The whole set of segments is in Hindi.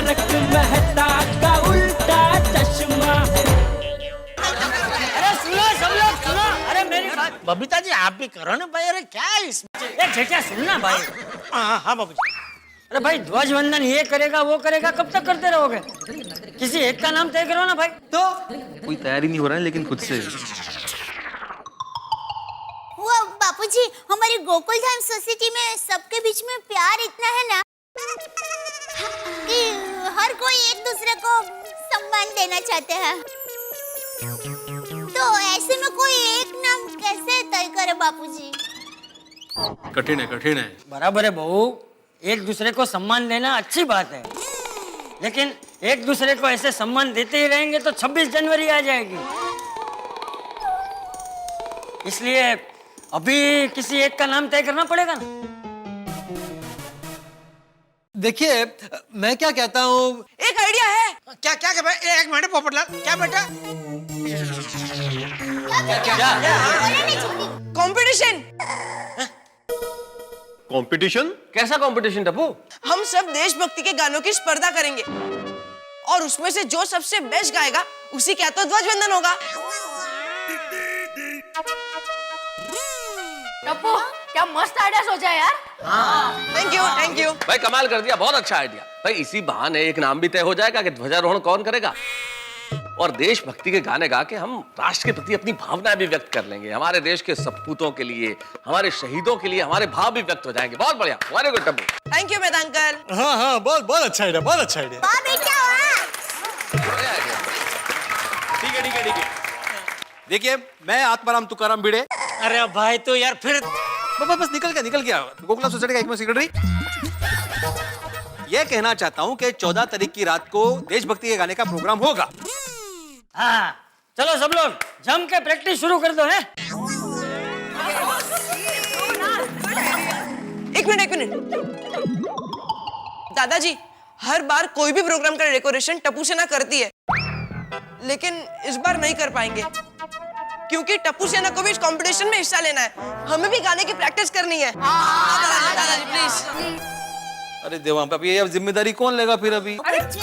तारक मेहता का उल्टा चश्मा। अरे सुनो सब लोग सुनो, अरे मेरी बात। बबीता जी आप भी करो ना भाई, अरे क्या है इसमें? ए जेठा सुनना भाई। हाँ बाबू जी। अरे भाई ध्वज वंदन ये करेगा वो करेगा, कब तक करते रहोगे? किसी एक का नाम तय करो ना भाई। तो कोई तैयारी नहीं हो रहा है लेकिन खुद से। वो बापूजी, हमारी गोकुल धाम सोसाइटी में सबके बीच में प्यार इतना है ना कि हर कोई एक दूसरे को सम्मान देना चाहते हैं। तो ऐसे में कोई एक नाम कैसे तय करे बापूजी? कठिन है। बराबर है बहू, एक दूसरे को सम्मान देना अच्छी बात है, लेकिन एक दूसरे को ऐसे सम्मान देते ही रहेंगे तो 26 जनवरी आ जाएगी। इसलिए अभी किसी एक का नाम तय करना पड़ेगा ना। देखिए मैं क्या कहता हूँ, एक आइडिया है। क्या क्या क्या भाई, एक मिनट पोपटलाल, क्या बेटा? कंपटीशन। कंपटीशन? कैसा कंपटीशन टप्पू? हम सब देशभक्ति के गानों की स्पर्धा करेंगे और उसमें से जो सबसे बेस्ट गाएगा उसी का तो ध्वजवंदन होगा। टप्पू क्या मस्त आइडिया सोचा है यार। थैंक यू भाई कमाल कर दिया, बहुत अच्छा आइडिया। भाई इसी बहाने एक नाम भी तय हो जाएगा कि ध्वजारोहण कौन करेगा, और देशभक्ति के गाने गा के हम राष्ट्र के प्रति अपनी भावनाएं भी व्यक्त कर लेंगे। हमारे देश के सपूतों के लिए, हमारे शहीदों के लिए हमारे भाव भी व्यक्त हो जाएंगे। बहुत बढ़िया, very good Tappu. Thank you मेरा अंकल। हाँ बहुत अच्छा आइडिया, बहुत अच्छा आइडिया। वाह बेटा वाह। ठीक है। देखिए मैं आत्माराम तुकाराम भिड़े। अरे भाई तो यार फिर बस निकल गया गोकुलम सोसाइटी का एकमात्र सेक्रेटरी। ये कहना चाहता हूँ कि 14 तारीख की रात को देशभक्ति के गाने का प्रोग्राम होगा। हाँ चलो सब लोग जम के प्रैक्टिस शुरू कर दो है। एक मिनट दादाजी, हर बार कोई भी प्रोग्राम का डेकोरेशन टप्पू सेना करती है, लेकिन इस बार नहीं कर पाएंगे क्योंकि टप्पू सेना को भी इस कंपटीशन में हिस्सा लेना है। हमें भी गाने की प्रैक्टिस करनी है। दादाजी प्लीज। अरे देवा, अब ये जिम्मेदारी कौन लेगा फिर अभी? अच्छा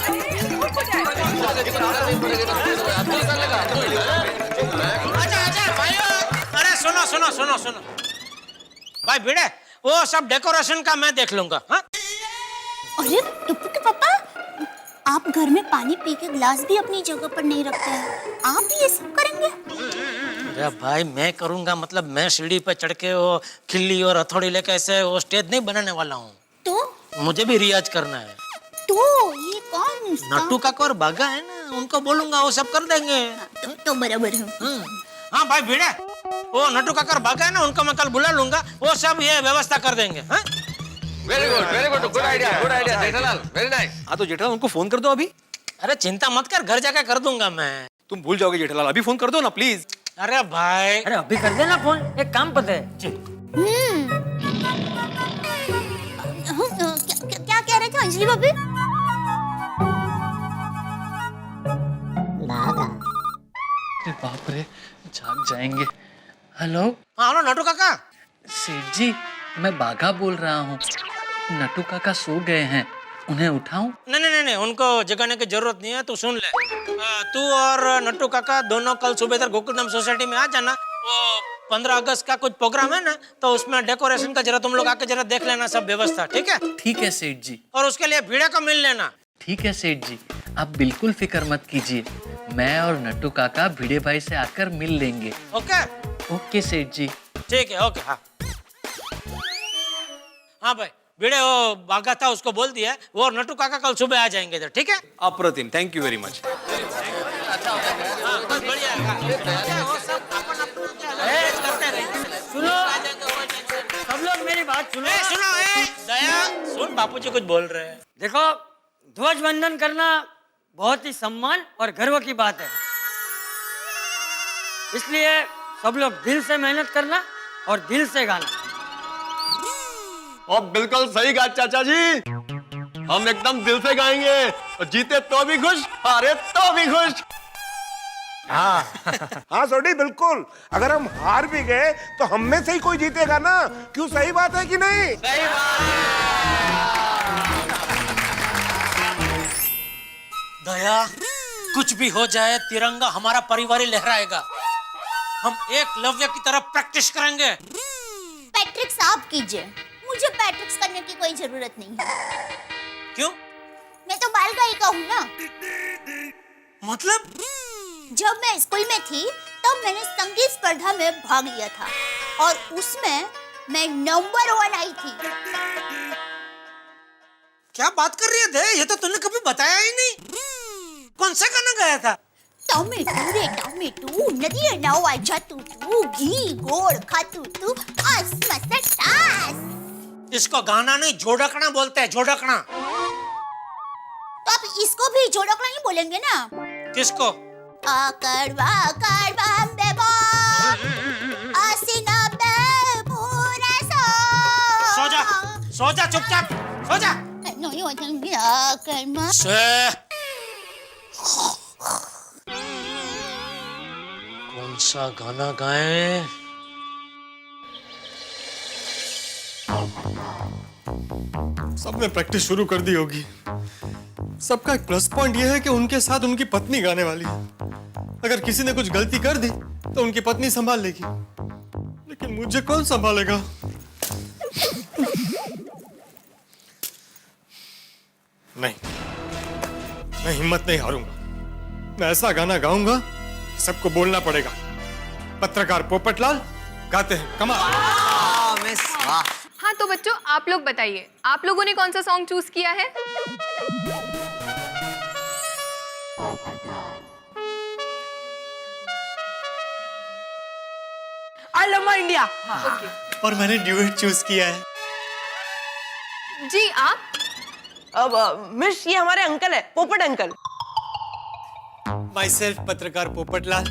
भाई, अरे सुनो भाई भिड़े, वो सब डेकोरेशन का मैं देख लूंगा। हाँ? अरे टप्पू के पापा, आप घर में पानी पी के गिलास भी अपनी जगह पर नहीं रखते हैं, आप भी ये सब करेंगे? अरे भाई मैं करूंगा मतलब मैं सीढ़ी पे चढ़ के वो खिल्ली और हथौड़ी लेके ऐसे वो स्टेज नहीं बनाने वाला हूँ। तो मुझे भी रियाज करना है। तो ये कौन? नट्टू काका और बागा है ना, उनको बोलूंगा वो सब कर देंगे। तो बराबर है। हाँ भाई भिड़े, वो नट्टू काका और बागा है ना, उनको मैं कल बुला लूंगा, वो सब ये व्यवस्था कर देंगे। हाँ? Very good idea Jethalal, very nice. हाँ तो जेठालाल उनको फोन कर दो अभी। अरे चिंता मत कर, घर जाकर कर दूंगा मैं। तुम भूल जाओगे जेठालाल, अभी फोन कर दो ना प्लीज। अरे भाई, अरे अभी कर देना फोन, एक काम पता है। क्या कह रहे थे अंजलि भाभी? बाप रे, जाग जाएंगे। हेलो हाँ नट्टू काका। सेठ जी, मैं बाघा बोल रहा हूँ। नट्टू काका सो गए हैं, उन्हें उठाऊं? नहीं, उनको जगाने की जरूरत नहीं है। तू सुन ले, तू और नट्टू काका दोनों कल सुबह इधर गोकुलधाम सोसाइटी में आ जाना। वो 15 अगस्त का कुछ प्रोग्राम है ना, तो उसमें डेकोरेशन का जरा तुम लोग आके जरा देख लेना सब व्यवस्था, ठीक है? ठीक है सेठ जी। और उसके लिए भिड़े को मिल लेना। ठीक है सेठ जी, आप बिल्कुल फिक्र मत कीजिए, मैं और नट्टू काका भिड़े भाई से आकर मिल लेंगे। ओके ओके सेठ जी। ठीक है, ओके। हाँ भाई भिड़े, वो बागा था उसको बोल दिया, वो और नट्टू काका कल सुबह आ जाएंगे इधर, ठीक है? अप्रतिम, थैंक यू वेरी मच। सुनो सब लोग मेरी बात सुनो। सुनो दया, सुन बापूजी कुछ बोल रहे हैं। देखो ध्वज वंदन करना बहुत ही सम्मान और गर्व की बात है, इसलिए सब लोग दिल से मेहनत करना और दिल से गाना। और बिल्कुल सही कहा चाचा जी, हम एकदम दिल से गाएंगे, और जीते तो भी खुश, हारे तो भी खुश। हाँ सोडी बिल्कुल, अगर हम हार भी गए तो हम में से ही कोई जीतेगा ना, क्यों? सही बात है कि नहीं? सही बात। दया, कुछ भी हो जाए तिरंगा हमारा परिवार ही लहराएगा। हम एकलव्य की तरह प्रैक्टिस करेंगे। पैट्रिक्स आप कीजिए, मुझे पैट्रिक्स करने की कोई जरूरत नहीं है। क्यों? मैं तो बाल गायिका हूँ ना। मतलब? जब मैं स्कूल में थी तब मैंने संगीत स्पर्धा में भाग लिया था और उसमें मैं नंबर 1 आई थी। क्या बात कर रही है दे? ये तो तूने कभी बताया ही नहीं। कौन सा गाना गाया था? टमेटू रे टमेटू, नदी नाव आजा तू, घी गोड़ खातू तू, आस मसटास। इसको गाना नहीं जोड़कना बोलते हैं, जोड़कना। तो आप इसको भी जोड़कना ही बोलेंगे ना? किसको? आकड़वा कड़वा बेबो, आसीना बे पूरा सो जा चुपचाप, सो जा। नहीं होता आकड़वा। कौन सा गाना गाए? सबने प्रैक्टिस शुरू कर दी होगी। सबका एक प्लस पॉइंट यह है कि उनके साथ उनकी पत्नी गाने वाली है। अगर किसी ने कुछ गलती कर दी तो उनकी पत्नी संभाल लेगी, लेकिन मुझे कौन संभालेगा? नहीं, मैं हिम्मत नहीं हारूंगा। मैं ऐसा गाना गाऊंगा सबको बोलना पड़ेगा, पत्रकार पोपटलाल गाते हैं कमाल। हाँ तो बच्चों आप लोग बताइए, आप लोगों ने कौन सा सॉन्ग चूज किया है? I love my India. और मैंने ड्यूएट चूज किया है। जी आप? अब मिस ये हमारे अंकल है, पोपट अंकल। माई सेल्फ पत्रकार पोपटलाल,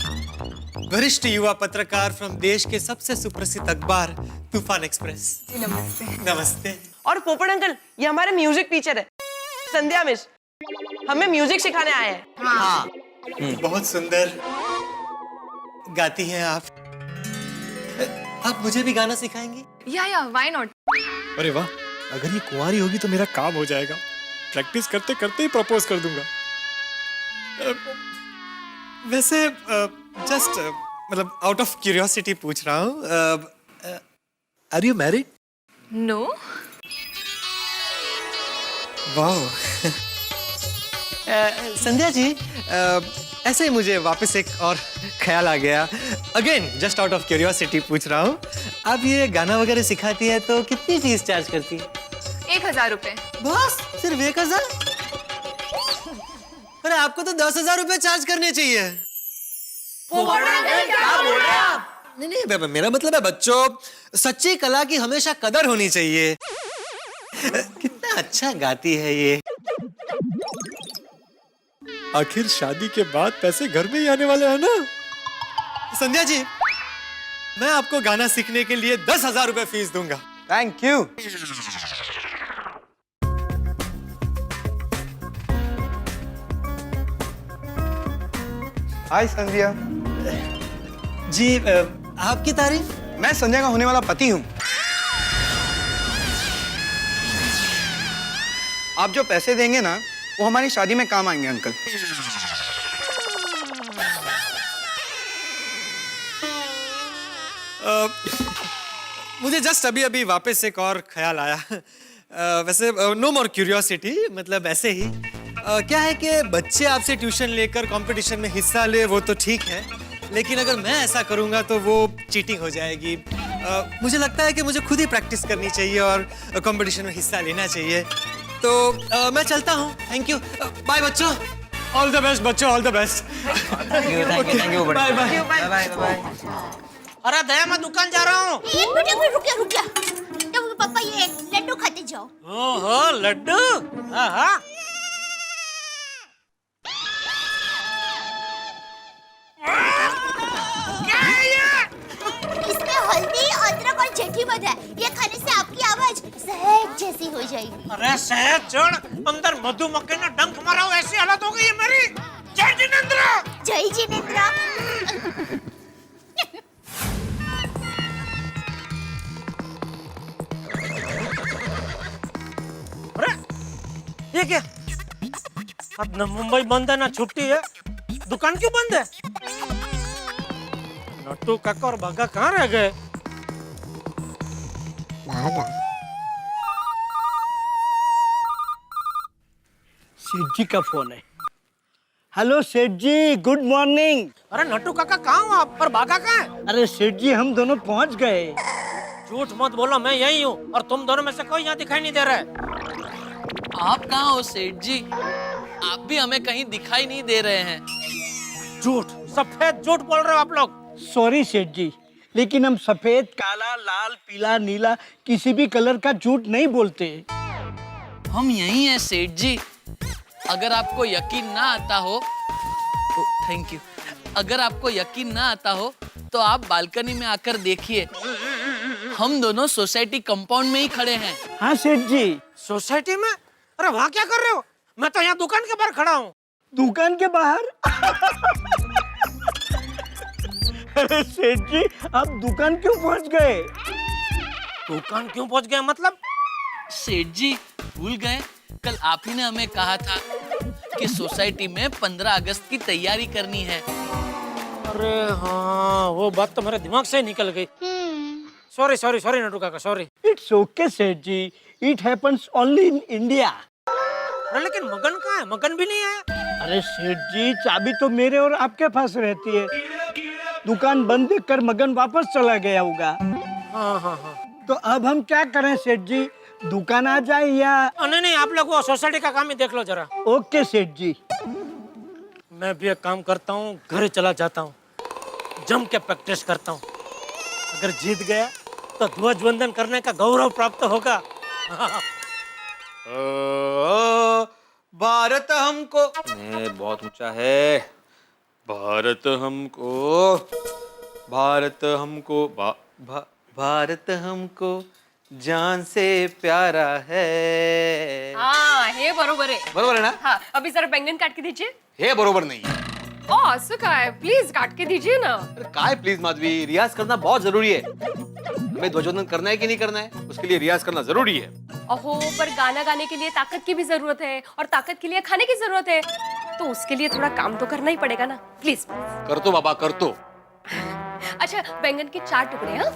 वरिष्ठ युवा पत्रकार फ्रॉम देश के सबसे सुप्रसिद्ध अखबार तूफान एक्सप्रेस। नमस्ते। नमस्ते। और पोपट अंकल ये हमारे म्यूजिक टीचर है, संध्या मिस। हमें म्यूजिक सिखाने आए हैं। हाँ। बहुत सुंदर गाती हैं आप। आप मुझे भी गाना सिखाएंगी? या व्हाई नॉट। अरे वाह, अगर ये कुंवारी होगी तो मेरा काम हो जाएगा। प्रैक्टिस करते करते ही प्रपोज कर दूंगा। वैसे जस्ट मतलब आउट ऑफ क्यूरियोसिटी पूछ रहा हूँ, आर यू मैरिड? नो। वाह। संध्या जी, ऐसे ही मुझे वापस एक और ख्याल आ गया। Again just out of curiosity पूछ रहा हूँ, आप ये गाना वगैरह सिखाती है तो कितनी फीस चार्ज करती है? 1000 रुपए। बस सिर्फ 1000? अरे आपको तो 10,000 रुपए चार्ज करने चाहिए। क्या बोल रहे हैं आप? नहीं, मेरा मतलब है बच्चों, सच्ची कला की हमेशा कदर होनी चाहिए। कितना अच्छा गाती है ये। आखिर शादी के बाद पैसे घर में ही आने वाले हैं ना। संध्या जी, मैं आपको गाना सीखने के लिए 10,000 रुपए फीस दूंगा। Thank you. हाय संध्या जी, आपकी तारीफ? मैं संध्या का होने वाला पति हूँ। आप जो पैसे देंगे ना वो हमारी शादी में काम आएंगे अंकल। मुझे जस्ट अभी अभी वापस एक और ख्याल आया। वैसे नो मोर क्यूरियोसिटी, मतलब ऐसे ही क्या है कि बच्चे आपसे ट्यूशन लेकर कंपटीशन में हिस्सा ले वो तो ठीक है, लेकिन अगर मैं ऐसा करूंगा तो वो चीटिंग हो जाएगी। मुझे लगता है कि मुझे खुद ही प्रैक्टिस करनी चाहिए और कंपटीशन में हिस्सा लेना चाहिए। तो मैं चलता हूँ। थैंक यू, बाय बच्चों। ऑल द बेस्ट बच्चों, all the best. Thank you bye bye bye. अरे दया, मैं दुकान जा रहा हूँ। एक मिनट रुक जा। तो पापा ये लड्डू खाते जाओ। ओहो लड्डू। हाँ। इसमें हल्दी, अदरक और जेठी मध है। ये खाने से आपकी आवाज सहज जैसी हो जाएगी। अरे सहज जड़, अंदर मधुमक्खी ने डंक मारा हो ऐसी हालत हो गई है मेरी। जय जिनेंद्र। जय जिनेंद्र। अरे ये क्या? अब न मुंबई बंद है ना छुट्टी है, दुकान क्यों बंद है? नट्टू काका और बागा कहाँ रह गए? सेठ जी का फोन है। हेलो सेठ जी, गुड मॉर्निंग। अरे नट्टू काका कहाँ हो आप? पर बागा कहाँ है? अरे सेठ जी, हम दोनों पहुंच गए। झूठ मत बोलो, मैं यही हूँ और तुम दोनों में से कोई यहाँ दिखाई नहीं दे रहा है। आप कहाँ हो सेठ जी? आप भी हमें कहीं दिखाई नहीं दे रहे हैं। झूठ, सफेद झूठ बोल रहे हो आप लोग। सॉरी सेठ जी, लेकिन हम सफेद, काला, लाल, पीला, नीला किसी भी कलर का झूठ नहीं बोलते। हम यही हैं सेठ जी। अगर आपको यकीन ना आता हो तो थैंक यू। अगर आपको यकीन ना आता हो तो आप बालकनी में आकर देखिए। हम दोनों सोसाइटी कंपाउंड में ही खड़े हैं। हाँ सेठ जी। सोसाइटी में? अरे वहाँ क्या कर रहे हो? मैं तो यहाँ दुकान के बाहर खड़ा हूँ। दुकान के बाहर? अरे सेठ जी, आप दुकान क्यों पहुंच गए? दुकान क्यों पहुंच गए मतलब? सेठ जी भूल गए, कल आप ही ने हमें कहा था कि सोसाइटी में 15 अगस्त की तैयारी करनी है। अरे हाँ, वो बात तो मेरे दिमाग से ही निकल गई। सॉरी सॉरी सॉरी नट्टू काका, sorry. It's okay Seth ji, it happens only in India. अरे लेकिन मगन कहाँ है? मगन भी नहीं है। अरे सेठ जी, चाबी तो मेरे और आपके पास रहती है। दुकान बंद देखकर मगन वापस चला गया होगा। हाँ हाँ हाँ। तो अब हम क्या करें सेठ जी, दुकान आ जाए या? नहीं नहीं, आप लोग वो सोसाइटी का काम ही देख लो जरा। ओके सेठ जी। मैं भी एक काम करता हूँ, घर चला जाता हूँ, जम के प्रैक्टिस करता हूँ। अगर जीत गया तो ध्वज वंदन करने का गौरव प्राप्त होगा। भारत हमको बहुत ऊंचा है। भारत हमको भारत हमको जान से प्यारा है। हाँ हे बरोबर आहे। बरोबर है ना? हाँ अभी जरा बैंगन काट के दीजिए। हे बरोबर नहीं है। ओ असं काय, प्लीज काट के दीजिए ना। अरे काय प्लीज माधवी, रियाज करना बहुत जरूरी है। हमें ध्वजवंदन करना है कि नहीं करना है, उसके लिए रियाज करना जरूरी है। अहो पर गाना गाने के लिए ताकत की भी जरूरत है और ताकत के लिए खाने की जरूरत है, तो उसके लिए थोड़ा काम तो करना ही पड़ेगा ना। प्लीज कर तो बाबा, कर तो। अच्छा बैंगन के 4 टुकड़े। हाँ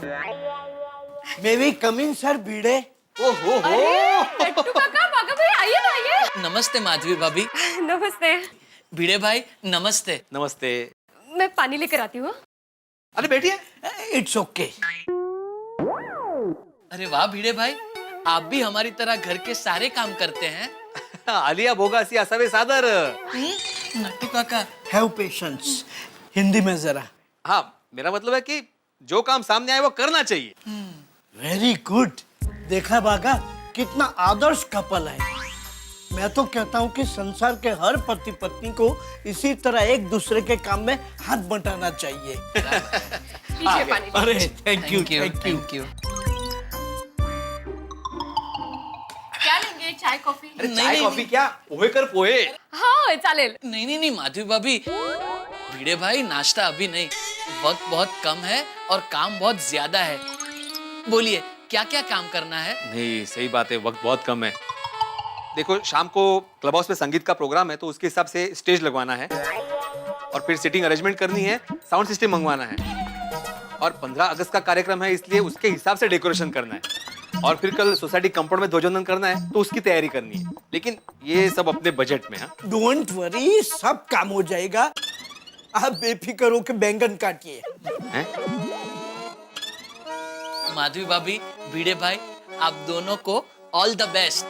मे वी कम इन सर भिड़े? ओहो अरे नट्टू काका, बागा भाई आइए ना, आइए। नमस्ते माधवी भाभी। नमस्ते। भिड़े भाई नमस्ते। नमस्ते। मैं पानी लेकर आती हूँ। अरे बैठिए। It's okay. अरे वाह भिड़े भाई, आप भी हमारी तरह घर के सारे काम करते हैं। आलिया भोगासी असावे सादर। नट्टू काका हैव पेशेंस। हिंदी में जरा। हाँ, मेरा मतलब है कि जो काम सामने आए वो करना चाहिए। Very good. देखा बागा, कितना आदर्श कपल है। मैं तो कहता हूँ कि संसार के हर पति पत्नी को इसी तरह एक दूसरे के काम में हाथ बंटाना चाहिए। लीजिए पानी। अरे थैंक यू, थैंक यू। क्या लेंगे, चाय कॉफी? चाय कॉफी क्या, पोहे कर पोहे। हाँ चालेल। नहीं माधवी भाभी, भिड़े भाई नाश्ता अभी नहीं, वक्त बहुत कम है और काम बहुत ज्यादा है। बोलिए क्या क्या काम करना है? नहीं सही बात है, वक्त बहुत कम है। देखो शाम को क्लब हाउस में संगीत का प्रोग्राम है, तो उसके हिसाब से स्टेज लगवाना है और फिर सीटिंग अरेंजमेंट करनी है, साउंड सिस्टम मंगवाना है और 15 अगस्त का कार्यक्रम है, इसलिए उसके हिसाब से डेकोरेशन करना है और फिर कल सोसाइटी कंपाउंड में ध्वजवंदन करना है, तो उसकी तैयारी करनी है। लेकिन ये सब अपने बजट में। हाँ डोंट वरी, सब काम हो जाएगा। आप बेफिक्र होकर बैंगन काटिए। माधवी भाभी, भिड़े भाई, आप दोनों को all the best.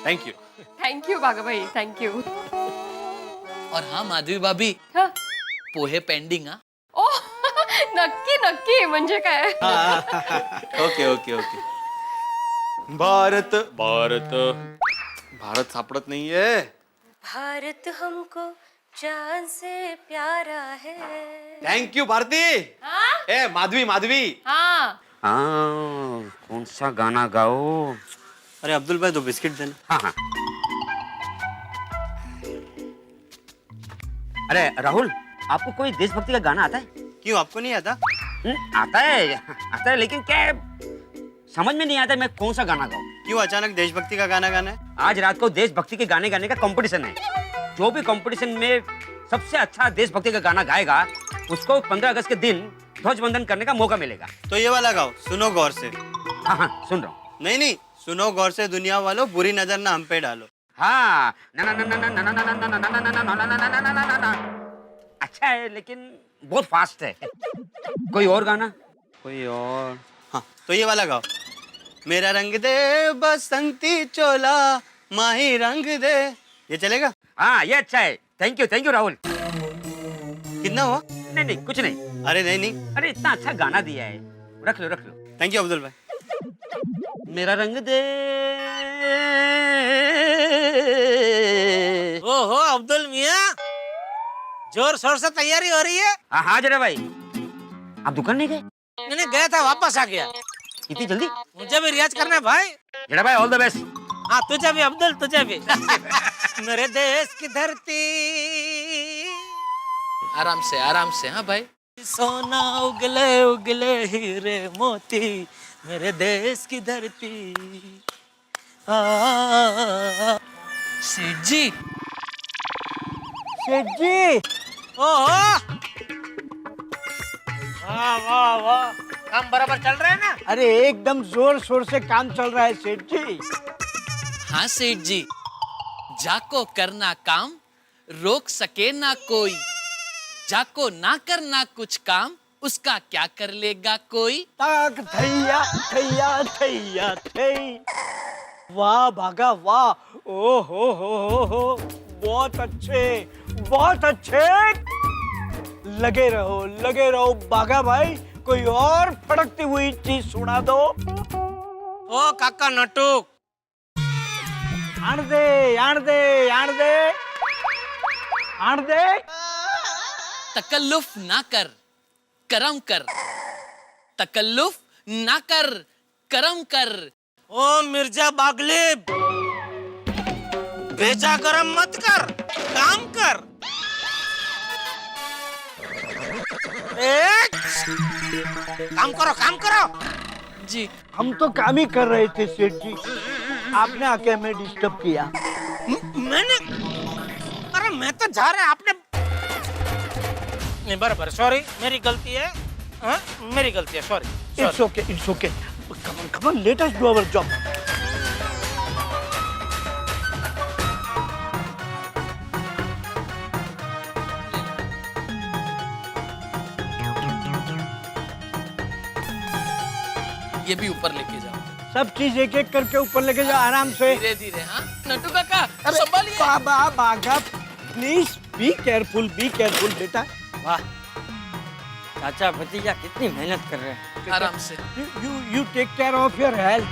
Thank you. Thank you Baga भाई, थैंक यू। और हाँ माधवी भाभी, हाँ? पोहे पेंडिंग। हाँ ओह नक्की नक्की, म्हणजे काय? Okay okay okay. Bharat Bharat Bharat सापडत नाहीये। भारत हमको जान से प्यारा है। थैंक यू भारती। हाँ? ए माधवी माधवी। हाँ कौन सा गाना गाओ? अरे अब्दुल भाई, 2 बिस्किट देना। हाँ हाँ। अरे राहुल, आपको कोई देशभक्ति का गाना आता है? क्यों, आपको नहीं आता? आता है लेकिन क्या समझ में नहीं आता मैं कौन सा गाना गाऊं। क्यों अचानक देशभक्ति का गाना गाना है? आज रात को देशभक्ति के गाने गाने का कंपटीशन है। जो भी कंपटीशन में सबसे अच्छा देशभक्ति का गाना गाएगा उसको 15 अगस्त के दिन ध्वजवंदन करने का मौका मिलेगा। तो ये वाला गाओ, सुनो गौर से। हाँ हाँ सुन रहा हूँ। नहीं नहीं, सुनो गौर से दुनिया वालों, बुरी नजर ना हम पे डालो। हाँ ना ना ना ना ना ना ना ना ना ना ना ना ना ना ना ना ना ना ना। अच्छा है लेकिन बहुत फास्ट है। कोई और गाना? कोई और? हाँ तो ये वाला गाओ। मेरा रंग दे बसंती चोला, माही रंग दे। ये चलेगा? हाँ ये अच्छा है। थैंक यू राहुल। कितना हुआ? नहीं नहीं कुछ नहीं। अरे नहीं नहीं, अरे इतना अच्छा गाना दिया है, रख लो। थैंक यू अब्दुल भाई। मेरा रंग दे। ओहो अब्दुल मियाँ, जोर शोर से तैयारी हो रही है? हाँ जरा भाई, आप दुकान नहीं गए? मैंने गया था, वापस आ गया। इतनी जल्दी? मुझे भी रियाज करना है भाई। जरा भाई ऑल द बेस्ट। हाँ तुझे भी अब्दुल, तुझे भी। मेरे देश की धरती, आराम से हाँ भाई। सोना उगले उगले हीरे मोती, मेरे देश की धरती। सेठ जी। ओहो, वाह, काम बराबर चल रहा है ना? अरे एकदम जोर शोर से काम चल रहा है सेठ जी। हाँ सेठ जी, जाको करना काम रोक सके ना कोई, जाको ना करना कुछ काम उसका क्या कर लेगा कोई। ताक थैया थैया थैया थै। वाह भागा वाह, ओ हो, बहुत अच्छे। लगे रहो बागा भाई, कोई और फड़कती हुई चीज सुना दो। ओ काका नटुक, आण दे। तकल्लुफ ना कर, करम कर। तकल्लुफ ना कर, करम कर। ओ मिर्जा बागलिब, भेजा गरम मत कर, काम कर। काम करो जी। हम तो काम ही कर रहे थे सेठ जी, आपने आके हमें डिस्टर्ब किया। मैंने, अरे मैं तो जा रहा, आपने नहीं। बराबर, सॉरी, मेरी गलती है। हाँ मेरी गलती है, sorry. It's okay. Come on, let us do our job. ये भी ऊपर लेके जाओ। सब चीज एक एक करके ऊपर लेके जाओ आराम से। धीरे धीरे। हाँ नट्टू काका संभालिए। बागा प्लीज बी केयरफुल बेटा। वाह, चाचा भतीजा कितनी मेहनत कर रहे हैं। आराम से। You take care of your health.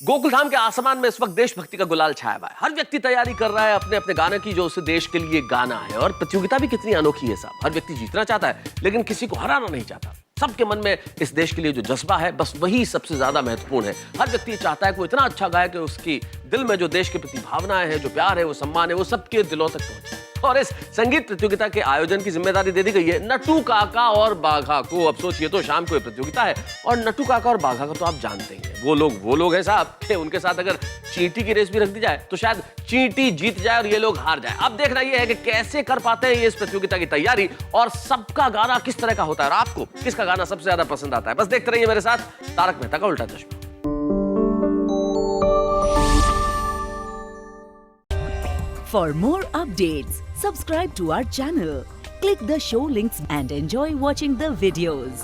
Gokuldham के आसमान में इस वक्त देशभक्ति का गुलाल छाया हुआ है। हर व्यक्ति तैयारी कर रहा है अपने अपने गाने की, जो उसे देश के लिए गाना है। और प्रतियोगिता भी कितनी अनोखी है साहब। हर व्यक्ति जीतना चाहता है लेकिन किसी को हराना नहीं चाहता। सबके मन में इस देश के लिए जो जज्बा है, बस वही सबसे ज्यादा महत्वपूर्ण है। हर व्यक्ति चाहता है कि वो इतना अच्छा गाए कि उसकी दिल में जो देश के प्रति भावनाएं हैं, जो प्यार है, वो सम्मान है, वो सबके दिलों तक पहुंचे। और इस संगीत प्रतियोगिता के आयोजन की जिम्मेदारी दे दी गई है नट्टू काका और बाघा को। अब सोचिए तो, शाम को ये प्रतियोगिता है और नट्टू काका और बाघा का तो आप जानते ही हैं, वो लोग हैं साहब कि उनके साथ अगर चींटी की रेस भी रख दी जाए तो शायद चींटी जीत जाए और ये लोग हार जाए। अब देखना ये है कि कैसे कर पाते हैं ये इस प्रतियोगिता की तैयारी, और सबका गाना किस तरह का होता है और आपको किसका गाना सबसे ज्यादा पसंद आता है। बस देखते रहिए मेरे साथ तारक मेहता का उल्टा चश्मा। For more updates, subscribe to our channel, click the show links and enjoy watching the videos.